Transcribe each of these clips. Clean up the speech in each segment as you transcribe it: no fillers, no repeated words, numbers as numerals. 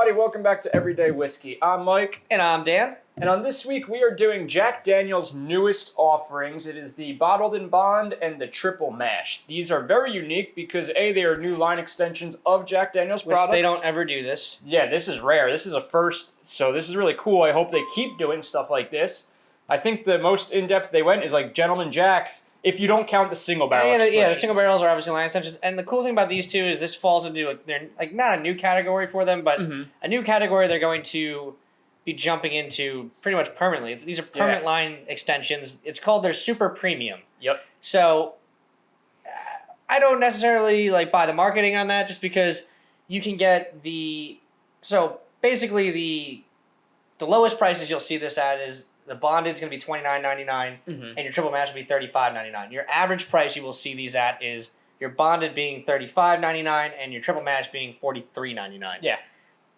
everybody. Welcome back to Everyday Whiskey. I'm Mike. And I'm Dan. And on this week, we are doing Jack Daniel's newest offerings. It is the Bottled in Bond and the Triple Mash. These are very unique because, A, they are new line extensions of Jack Daniel's products. They don't ever do this. Yeah, this is rare. This is a first, so this is really cool. I hope they keep doing stuff like this. I think the most in-depth they went is like Gentleman Jack, if you don't count the single barrel Yeah, the single barrels are obviously line extensions. And the cool thing about these two is this falls into, they're like not a new category for them, but a new category they're going to be jumping into pretty much permanently. These are permanent line extensions. It's called their Super Premium. Yep. So I don't necessarily like buy the marketing on that just because you can get so basically the lowest prices you'll see this at is the bonded is going to be $29.99 and your triple mash will be $35.99. Your average price you will see these at is your bonded being $35.99 and your triple mash being $43.99. Yeah.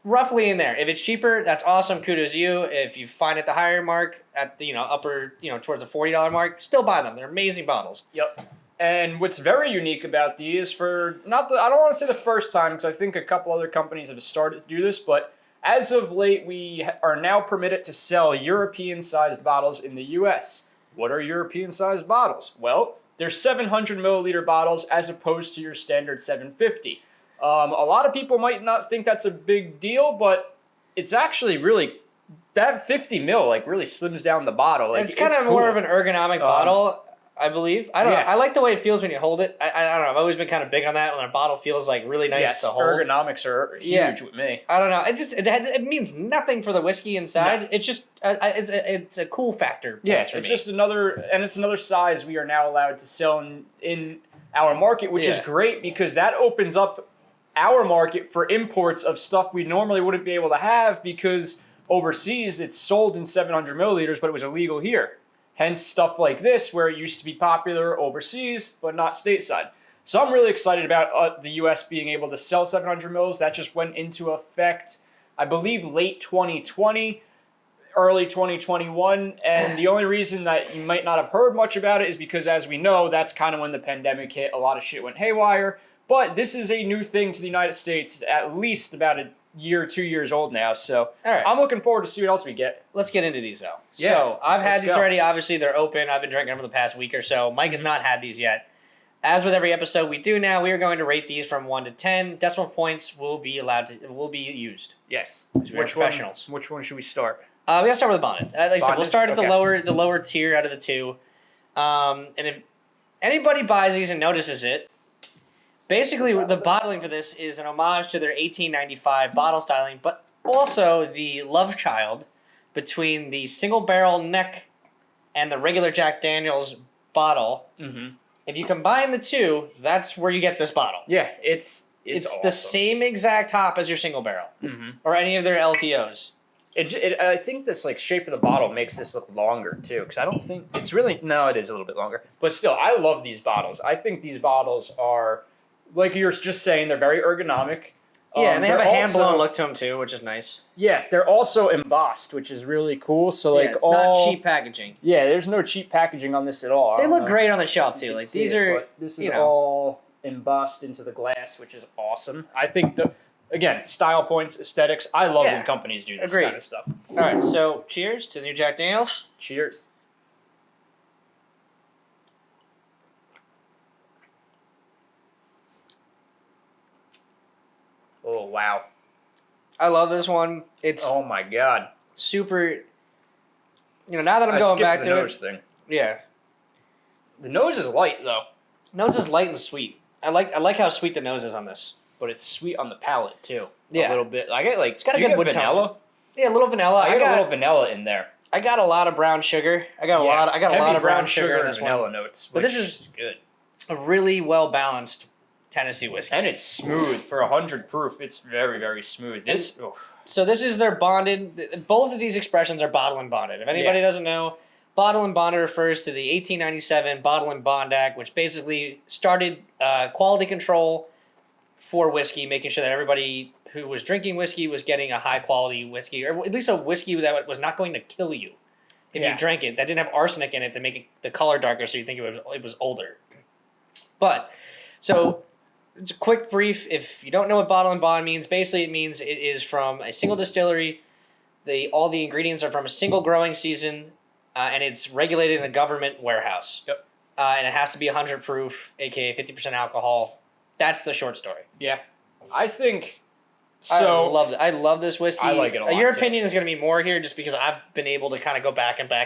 Roughly in there. If it's cheaper, that's awesome. Kudos to you. If you find it the higher mark at the upper towards the $40 mark, still buy them. They're amazing bottles. Yep. And what's very unique about these I don't want to say the first time because I think a couple other companies have started to do this, but as of late, we are now permitted to sell European-sized bottles in the U.S. What are European-sized bottles? Well, they're 700 milliliter bottles as opposed to your standard 750. A lot of people might not think that's a big deal, but it's actually really, that 50 mil really slims down the bottle. It's kind of more of an ergonomic bottle, I believe. I don't know. I like the way it feels when you hold it. I don't know. I've always been kind of big on that when a bottle feels really nice to hold. Ergonomics are huge with me. I don't know. It means nothing for the whiskey inside. No. It's just it's a cool factor. Yeah, it's just another size we are now allowed to sell in our market, which is great because that opens up our market for imports of stuff we normally wouldn't be able to have because overseas it's sold in 700 milliliters, but it was illegal here. Hence stuff like this where it used to be popular overseas, but not stateside. So I'm really excited about the U.S. being able to sell 700 mils. That just went into effect, I believe, late 2020, early 2021. And the only reason that you might not have heard much about it is because, as we know, that's kind of when the pandemic hit. A lot of shit went haywire. But this is a new thing to the United States, at least about a year, 2 years old now. So I'm looking forward to see what else we get. Let's get into these, though. Yeah, so I've had these already. Obviously, they're open. I've been drinking them for the past week or so. Mike has not had these yet. As with every episode we do now, we are going to rate these from 1 to 10. Decimal points will be used. Yes. Which professionals. Which one should we start? We got to start with the bonded. Like I said, we'll start at the lower tier out of the two. And if anybody buys these and notices it, basically, the bottling for this is an homage to their 1895 bottle styling, but also the love child between the single barrel neck and the regular Jack Daniel's bottle. If you combine the two, that's where you get this bottle. Yeah, it's awesome. The same exact top as your single barrel or any of their LTOs. I think this shape of the bottle makes this look longer too, because I don't think it's really. No, it is a little bit longer, but still, I love these bottles. I think these bottles are. Like you're just saying, they're very ergonomic. Yeah, and they have a hand-blown look to them, too, which is nice. Yeah, they're also embossed, which is really cool. So, it's not cheap packaging. Yeah, there's no cheap packaging on this at all. They look great on the shelf, too. These are, this is all embossed into the glass, which is awesome. I think, again, style points, aesthetics. I love when companies do this kind of stuff. All right, so cheers to the new Jack Daniels. Cheers. Oh, wow. I love this one. It's oh my god. Super. Now that I'm going back to nose thing. Yeah. The nose is light though. Nose is light and sweet. I like how sweet the nose is on this. But it's sweet on the palate too. Yeah. A little bit. I get it's got a good wood vanilla. Yeah, a little vanilla. I got a little vanilla in there. I got a lot of brown sugar. I got a lot of brown sugar in this vanilla one. Notes. But this is good. A really well balanced Tennessee whiskey. And it's smooth for 100 proof. It's very, very smooth. So this is their bonded. Both of these expressions are bottle and bonded. If anybody doesn't know, bottle and bonded refers to the 1897 Bottle and Bond Act, which basically started quality control for whiskey, making sure that everybody who was drinking whiskey was getting a high quality whiskey, or at least a whiskey that was not going to kill you if you drank it. That didn't have arsenic in it to make the color darker, so you think it was older. But so It's a quick brief. If you don't know what bottle and bond means, basically it means it is from a single distillery. All the ingredients are from a single growing season, and it's regulated in a government warehouse. Yep. And it has to be 100 proof, aka 50% alcohol. That's the short story. Yeah, I think. So I love this whiskey. I like it a lot. Your opinion is going to be more here, just because I've been able to kind of go back, and I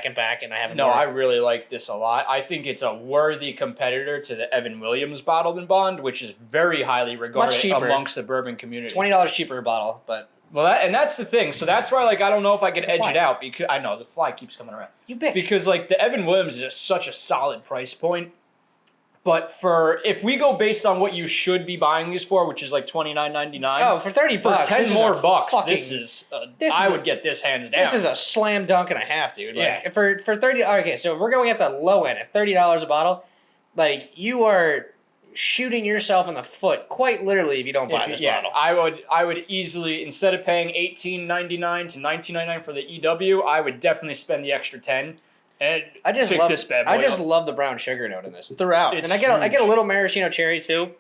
haven't. No, I really like this a lot. I think it's a worthy competitor to the Evan Williams Bottled and Bond, which is very highly regarded amongst the bourbon community. $20 cheaper a bottle, but that's the thing. So that's why, like, I don't know if I could edge it out because I know the fly keeps coming around. You bitch. Because like the Evan Williams is just such a solid price point. But if we go based on what you should be buying these for, which is like $29.99. Oh, for $30, for $10 more bucks, I would get this hands down. This is a slam dunk and a half, dude. Yeah. Like, for $30. Okay, so we're going at the low end at $30 a bottle. Like, you are shooting yourself in the foot, quite literally, if you don't buy this bottle. I would easily, instead of paying $18.99 to $19.99 for the EW, I would definitely spend the extra $10. And I just love the brown sugar note in this throughout, and I get a little maraschino cherry too,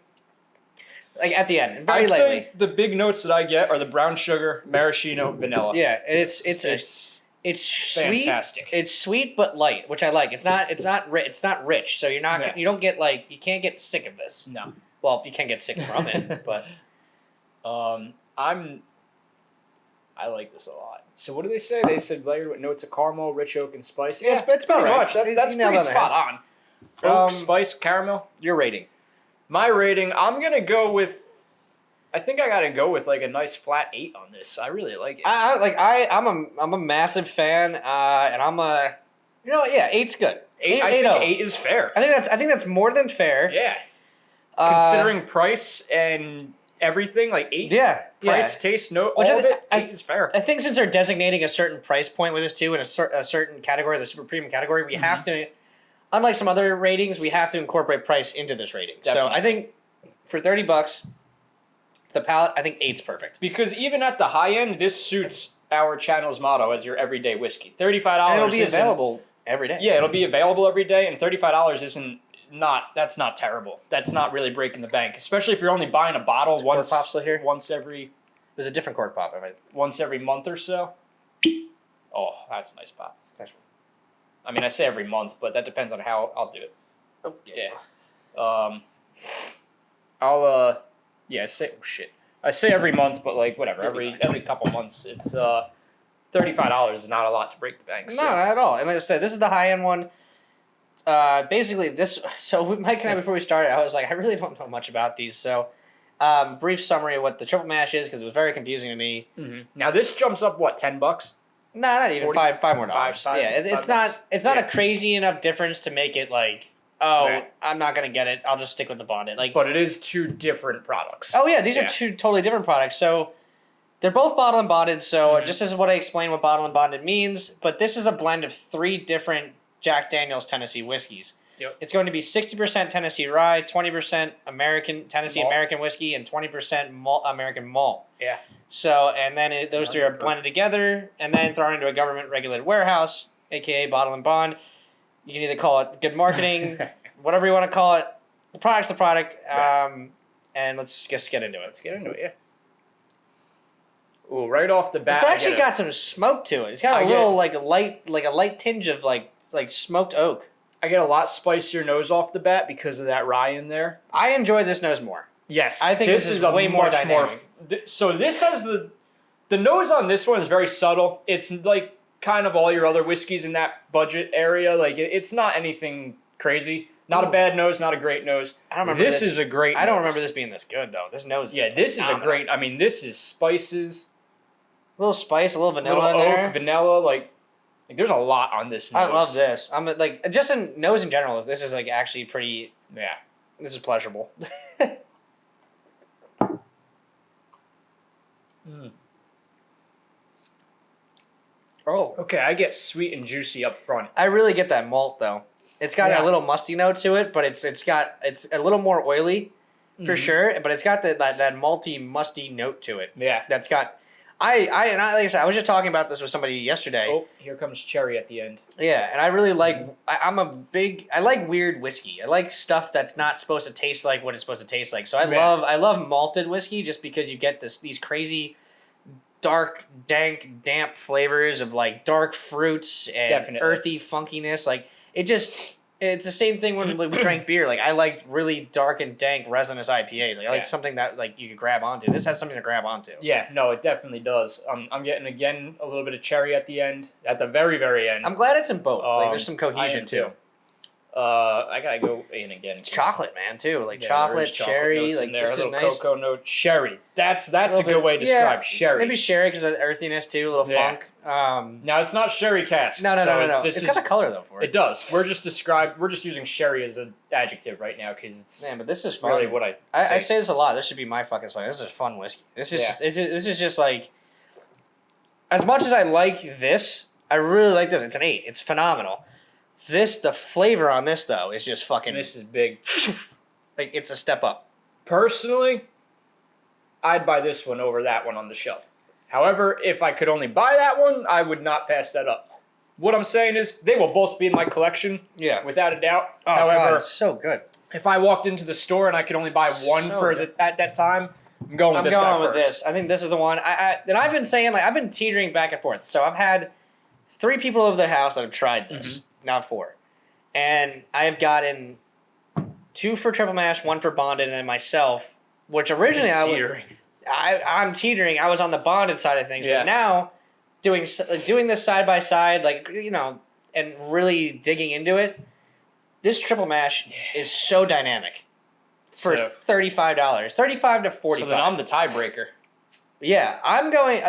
like at the end, very lightly. Say the big notes that I get are the brown sugar, maraschino, vanilla. Yeah, it's sweet. Fantastic. It's sweet but light, which I like. It's not rich, so you can't get sick of this. No. Well, you can get sick from it, but I like this a lot. So what do they say? They said layered with notes of caramel, rich oak, and spice. Yeah, it's pretty much. That's pretty spot on. Oak, spice, caramel. Your rating? My rating, I'm gonna go with. I think I gotta go with like a nice flat 8 on this. I really like it. I'm a massive fan, and I'm a, 8's good. I think 8 is fair. I think that's more than fair. Yeah. Considering price and everything, like 8. Yeah. Price, taste, note, all of it. 8 is fair. I think since they're designating a certain price point with this too, in a certain category, the super premium category, we have to, unlike some other ratings, we have to incorporate price into this rating. Definitely. So I think for $30, the Palate, I think 8's perfect. Because even at the high end, this suits our channel's motto as your everyday whiskey. $35. And it'll be available every day. Yeah, it'll be available every day, and $35 that's not terrible. That's not really breaking the bank, especially if you're only buying a bottle once every. There's a different cork pop, once every month or so. Oh, that's a nice pop. I mean, I say every month, but that depends on how I'll do it. Oh yeah. I say every month, but like whatever. Every couple months, it's $35 is not a lot to break the bank. So. No, not at all. And like I said, this is the high end one. Basically, this. So Mike and I, before we started, I was like, I really don't know much about these. So, brief summary of what the triple mash is, because it was very confusing to me. Mm-hmm. Now this jumps up $10? No, not even 40, five more dollars. It's not a crazy enough difference to make it like, I'm not gonna get it. I'll just stick with the bonded. But it is 2 different products. Oh yeah, these are 2 totally different products. So they're both bottle and bonded. So just as what I explained what bottle and bonded means, but this is a blend of 3 different Jack Daniel's Tennessee whiskeys. Yep. It's going to be 60% Tennessee rye, 20% American whiskey, and 20% American malt. Yeah. So, and then those 3 are blended together and then thrown into a government regulated warehouse, aka bottle and bond. You can either call it good marketing, whatever you want to call it. The product's the product. Right. And let's just get into it. Let's get into it, yeah. Ooh, right off the bat. It's actually got some smoke to it. It's got a light tinge of like smoked oak. I get a lot spicier nose off the bat because of that rye in there. I enjoy this nose more. Yes, I think this is way more dynamic. So this has the nose on this one is very subtle. It's like kind of all your other whiskeys in that budget area. Like it's not anything crazy. Not a bad nose, not a great nose. I don't remember this is a great. I don't remember this being this good though. This nose. Yeah, this is a great. I mean, this is spices. A little spice, a little vanilla in there. Vanilla, like there's a lot on this nose. I love this. I'm like just in nose in general. This is like actually pretty. Yeah, this is pleasurable. Oh, okay. I get sweet and juicy up front. I really get that malt though. It's got a little musty note to it, but it's a little more oily for sure. But it's got that malty musty note to it. Yeah, that's got. Like I said, I was just talking about this with somebody yesterday. Oh, here comes cherry at the end. Yeah, and I really like. I like weird whiskey. I like stuff that's not supposed to taste like what it's supposed to taste like. So I love malted whiskey just because you get these crazy, dark, dank, damp flavors of like dark fruits and earthy funkiness. Like it's the same thing when we drank beer. Like I liked really dark and dank resinous IPAs. Like I like something that like you could grab onto. This has something to grab onto. Yeah, no, it definitely does. I'm getting again a little bit of cherry at the end, at the very very end. I'm glad it's in both. Like there's some cohesion too. I gotta go in again. It's chocolate, man, too. Like chocolate, cherry, like there, this a little nice. cocoa note, sherry. That's a good way to describe sherry. Maybe sherry because of the earthiness too, a little funk. Now it's not sherry cask. No. It's got the color though for it. It does. We're just using sherry as an adjective right now because it's but this is fun. really what I say this a lot. This should be my fucking slang. This is fun whiskey. This is just like as much as I like this, I really like this. It's an 8. It's phenomenal. The flavor on this though is just fucking. This is big. Like it's a step up. Personally, I'd buy this one over that one on the shelf. However, if I could only buy that one, I would not pass that up. What I'm saying is, they will both be in my collection. Yeah, without a doubt. Oh, however, God, it's so good. If I walked into the store and I could only buy one at that time, I'm going with this. I think this is the one. I've been saying like I've been teetering back and forth. So I've had 3 people over the house that have tried this. Mm-hmm. Not 4. And I have gotten 2 for triple mash, 1 for bonded, and then myself, which originally I'm teetering. I was on the bonded side of things, but now doing this side by side, like and really digging into it. This triple mash is so dynamic for $35, $35 to $45. So then I'm the tiebreaker. Yeah, I'm going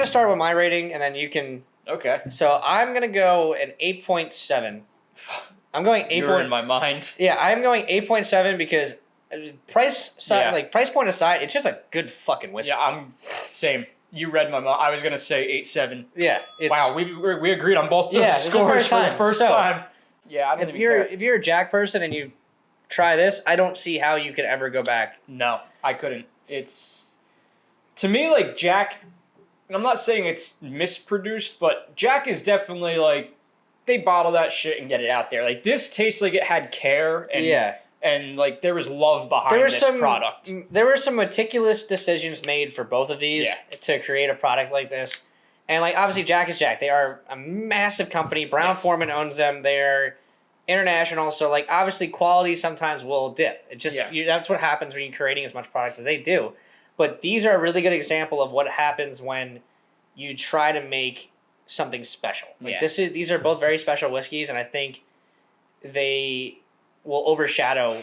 to start with my rating, and then you can. Okay. So I'm going to go an 8.7. I'm going 8. You're in my mind. Yeah, I'm going 8.7 because price point aside, it's just a good fucking whiskey. Yeah, I'm same. You read my mind. I was going to say 8.7. Yeah. Wow, we agreed on both those scores for the first time. Yeah, I don't even care. If you're a Jack person and you try this, I don't see how you could ever go back. No, I couldn't. It's to me like Jack. And I'm not saying it's misproduced, but Jack is definitely like they bottle that shit and get it out there. Like this tastes like it had care and like there was love behind this product. There were some meticulous decisions made for both of these to create a product like this. And like obviously Jack is Jack. They are a massive company. Brown Forman owns them. They're international, so like obviously quality sometimes will dip. It just that's what happens when you're creating as much product as they do. But these are a really good example of what happens when you try to make something special. Like these are both very special whiskeys, and I think they will overshadow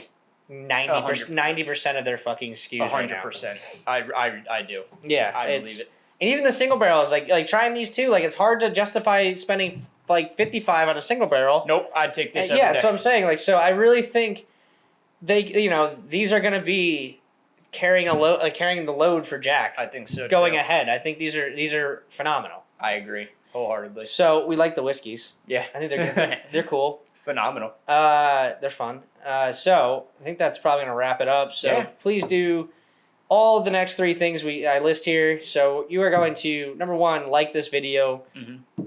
90% of their fucking SKUs. 100%. I do. Yeah, I believe it. And even the single barrels, like trying these too, like it's hard to justify spending like $55 on a single barrel. Nope, I'd take this. That's what I'm saying. Like, so I really think these are going to be carrying the load for Jack. I think so. Going ahead, I think these are phenomenal. I agree wholeheartedly. So we like the whiskeys. Yeah, I think they're good. They're cool. Phenomenal. They're fun. So I think that's probably gonna wrap it up. So please do all of the next 3 things I list here. So you are going to, number 1, like this video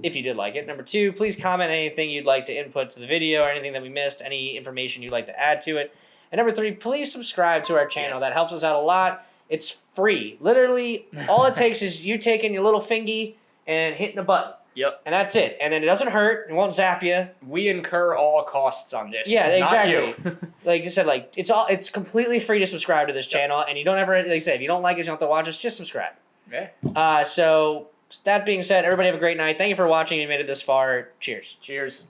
if you did like it. Number 2, please comment anything you'd like to input to the video or anything that we missed, any information you'd like to add to it. And number 3, please subscribe to our channel. That helps us out a lot. It's free. Literally, all it takes is you taking your little fingy and hitting a button. Yep. And that's it. And then it doesn't hurt. It won't zap you. We incur all costs on this. Yeah, exactly. Not you. Like I said, like it's completely free to subscribe to this channel, and you don't ever, like I said, if you don't like us, you don't have to watch us. Just subscribe. Yeah. So that being said, everybody have a great night. Thank you for watching. You made it this far. Cheers. Cheers.